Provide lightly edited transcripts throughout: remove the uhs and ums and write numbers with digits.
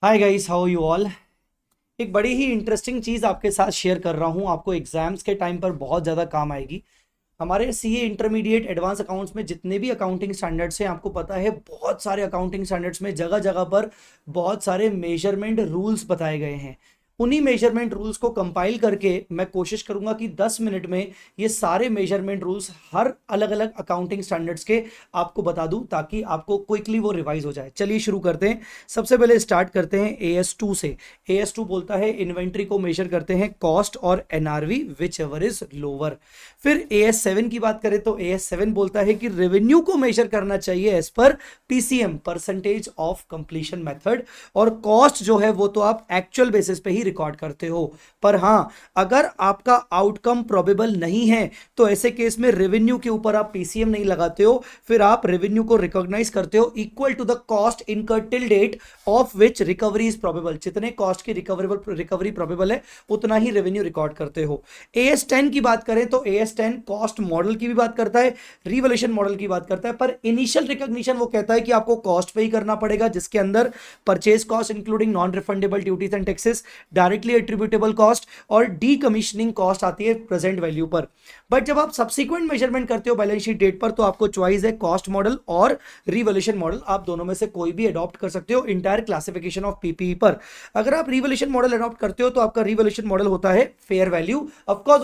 Hi guys, how you all. एक बड़ी ही interesting चीज़ आपके साथ शेयर कर रहा हूँ, आपको एग्जाम्स के टाइम पर बहुत ज़्यादा काम आएगी। हमारे सीए इंटरमीडिएट एडवांस अकाउंट्स में जितने भी अकाउंटिंग स्टैंडर्ड्स हैं, आपको पता है बहुत सारे अकाउंटिंग स्टैंडर्ड्स में जगह जगह पर बहुत सारे मेजरमेंट रूल्स बताए गए हैं। उन्हीं मेजरमेंट रूल्स को कंपाइल करके मैं कोशिश करूंगा कि 10 मिनट में ये सारे मेजरमेंट रूल्स हर अलग अलग अकाउंटिंग स्टैंडर्ड्स के आपको बता दूं, ताकि आपको क्विकली वो रिवाइज हो जाए। चलिए शुरू करते हैं। सबसे पहले स्टार्ट करते हैं AS2 से। AS2 बोलता है इन्वेंट्री को मेजर करते हैं कॉस्ट और NRV which ever is lower. फिर AS7 की बात करें तो AS7 बोलता है कि रेवेन्यू को मेजर करना चाहिए as per PCM, percentage of completion method, और कॉस्ट जो है वो तो आप एक्चुअल बेसिस पे ही रिकॉर्ड करते हो। पर हाँ, अगर आपका आउटकम प्रोबेबल नहीं है तो ऐसे केस में रेवेन्यू के ऊपर आप PCM नहीं लगाते हो, फिर आप रेवेन्यू को रिकॉग्नाइज करते हो equal to the cost incurred till date of which recovery is probable. जितने कॉस्ट की रिकवरी प्रोबेबल है उतना ही रेवेन्यू रिकॉर्ड करते हो। AS10 की बात करें तो AS10 कॉस्ट मॉडल की भी बात करता है, रिवोल्यूशन मॉडल की बात करता है, पर इनिशियल रिकॉग्निशन वो कहता है कि आपको कॉस्ट पे ही करना पड़ेगा, जिसके अंदर purchase cost including non refundable duties and taxes, directly attributable cost और डीकमीशनिंग कॉस्ट आती है प्रेजेंट वैल्यू पर। बट जब आप सब्सिक्वेंट मेजरमेंट करते हो बैलेंस शीट डेट पर, तो आपको चॉइस है कॉस्ट मॉडल और रिवोल्यूशन मॉडल। आप दोनों में से कोई भी अडॉप्ट कर सकते हो इंटायर क्लासिफिकेशन ऑफ PPE पर। अगर आप रिवोल्यूशन मॉडल अडॉप्ट करते हो तो आपका रिवोल्यूशन मॉडल होता है फेयर वैल्यू। ऑफकोर्स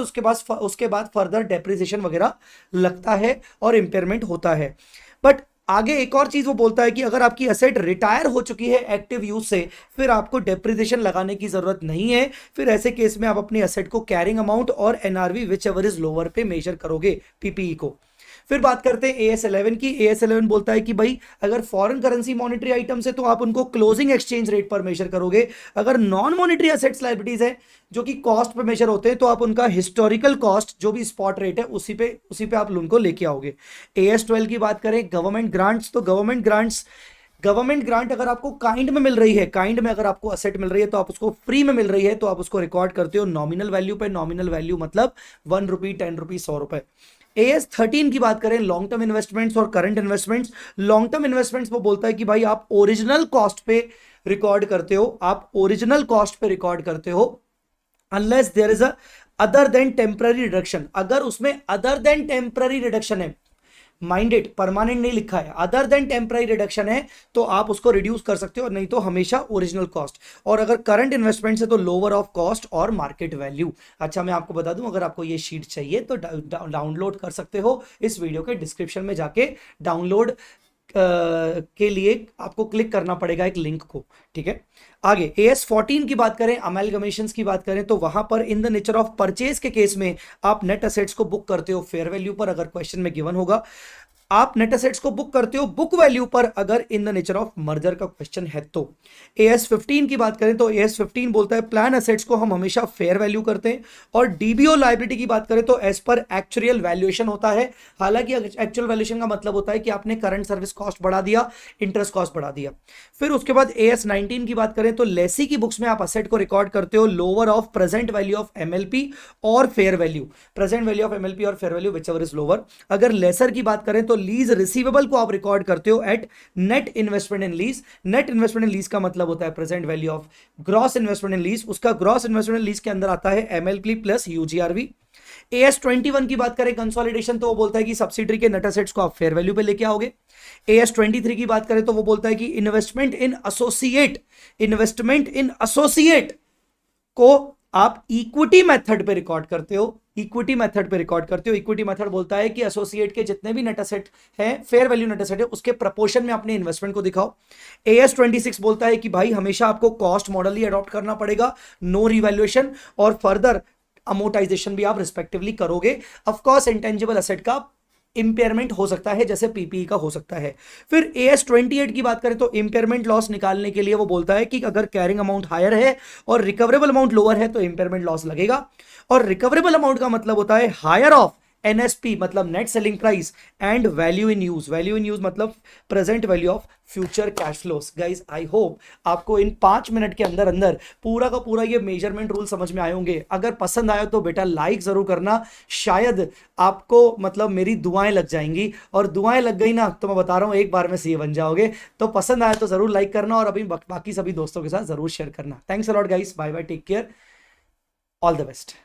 उसके बाद फर्दर डेप्रिसिएशन वगैरह लगता है और इंपेयरमेंट होता है। बट आगे एक और चीज वो बोलता है कि अगर आपकी असेट रिटायर हो चुकी है एक्टिव यूज से, फिर आपको डेप्रिसिएशन लगाने की जरूरत नहीं है। फिर ऐसे केस में आप अपनी असेट को कैरिंग अमाउंट और NRV which ever is lower पे मेजर करोगे PPE को। फिर बात करते हैं AS11 की। AS11 बोलता है कि भाई अगर फॉरेन करेंसी मॉनेटरी आइटम्स है तो आप उनको क्लोजिंग एक्सचेंज रेट पर मेजर करोगे। अगर नॉन मॉनेटरी असेट्स लायबिलिटीज है जो कि कॉस्ट पे मेजर होते हैं, तो आप उनका हिस्टोरिकल कॉस्ट जो भी स्पॉट रेट है उसी पे आप उनको लेके आओगे। AS12 की बात करें गवर्नमेंट ग्रांट्स, तो गवर्नमेंट ग्रांट अगर आपको काइंड में मिल रही है, काइंड में अगर आपको असेट मिल रही है तो आप उसको फ्री में मिल रही है, तो आप उसको रिकॉर्ड करते हो नॉमिनल वैल्यू पे। नॉमिनल वैल्यू मतलब 1 रुपी, 10 रुपी, 100 रुपए। AS13 की बात करें लॉन्ग टर्म इन्वेस्टमेंट्स और current investments. Long term investments वो बोलता है कि भाई आप ओरिजिनल कॉस्ट पे रिकॉर्ड करते हो, आप ओरिजिनल कॉस्ट पे रिकॉर्ड करते हो unless there is a other than temporary reduction. अगर उसमें अदर देन टेम्पररी रिडक्शन है, माइंडेड परमानेंट नहीं लिखा है, अदर देन टेम्पररी रिडक्शन है, तो आप उसको रिड्यूस कर सकते हो, नहीं तो हमेशा ओरिजिनल कॉस्ट। और अगर करंट इन्वेस्टमेंट है तो लोअर ऑफ कॉस्ट और मार्केट वैल्यू। अच्छा, मैं आपको बता दूं, अगर आपको ये शीट चाहिए तो डाउनलोड कर सकते हो। इस वीडियो के डिस्क्रिप्शन में जाके डाउनलोड के लिए आपको क्लिक करना पड़ेगा एक लिंक को, ठीक है। आगे AS14 की बात करें, अमेलगमेशंस की बात करें, तो वहां पर in the nature of purchase के केस में आप नेट असेट्स को बुक करते हो फेयर वैल्यू पर, अगर क्वेश्चन में गिवन होगा। आप नेट असेट्स को बुक करते हो बुक वैल्यू पर अगर in the nature of merger का क्वेश्चन है तो। AS15 की बात करें तो AS15 बोलता है प्लान असेट्स को हम हमेशा फेयर वैल्यू करते हैं। और DBO लायबिलिटी की बात करें तो एज पर एक्चुअल वैल्यूएशन होता है। हालांकि एक्चुअल वैल्यूएशन का मतलब होता है कि आपने करंट सर्विस कॉस्ट बढ़ा दिया, इंटरेस्ट कॉस्ट बढ़ा दिया। फिर उसके बाद AS19 की बात करें तो लेसी की बुक्स में आप असेट को रिकॉर्ड करते हो lower of present value of MLP और fair value, present value of MLP और fair value which ever is lower. अगर लेसर की बात करें तो लीज रिसीवेबल को आप रिकॉर्ड करते हो at net investment in lease. Net investment in lease का मतलब होता है present value of gross investment in lease. उसका ग्रॉस इन्वेस्टमेंट इन लीज के अंदर आता है MLP प्लस UGRV। AS21 की बात करें कंसोलिडेशन, तो वो बोलता है कि सब्सिडरी के नेट एसेट्स को आप फेयर वैल्यू पे लेके आओगे। AS23 की बात करें तो वो बोलता है कि इन्वेस्टमेंट इन एसोसिएट को आप इक्विटी मेथड पे रिकॉर्ड करते हो। इक्विटी मेथड बोलता है कि एसोसिएट के जितने भी नेट एसेट है, फेयर वैल्यू नेट एसेट है, उसके प्रपोर्शन में अपने इन्वेस्टमेंट को दिखाओ। AS26 बोलता है कि भाई हमेशा आपको कॉस्ट मॉडल ही अडॉप्ट करना पड़ेगा, नो रिवैल्यूएशन, और फर्दर अमोर्टाइजेशन भी आप रिस्पेक्टिवली करोगे। ऑफ कोर्स इंटेंजिबल एसेट का इंपेयरमेंट हो सकता है जैसे PPE का हो सकता है। फिर AS28 की बात करें तो इंपेयरमेंट लॉस निकालने के लिए वो बोलता है कि अगर कैरिंग अमाउंट हायर है और रिकवरेबल अमाउंट लोअर है तो इंपेयरमेंट लॉस लगेगा। और रिकवरेबल अमाउंट का मतलब होता है हायर ऑफ NSP मतलब net selling price, and value in use. Value in use मतलब present value of future cash flows. Guys I hope आपको इन 5 मिनट के अंदर अंदर पूरा का पूरा ये मेजरमेंट रूल समझ में आए होंगे। अगर पसंद आया तो बेटा लाइक जरूर करना, शायद आपको मतलब मेरी दुआएं लग जाएंगी, और दुआएं लग गई ना तो मैं बता रहा हूं एक बार में सीए बन जाओगे। तो पसंद आया तो जरूर लाइक करना, और अभी बाकी सभी दोस्तों के साथ जरूर शेयर करना। Thanks a lot guys, bye bye, take care, all the best.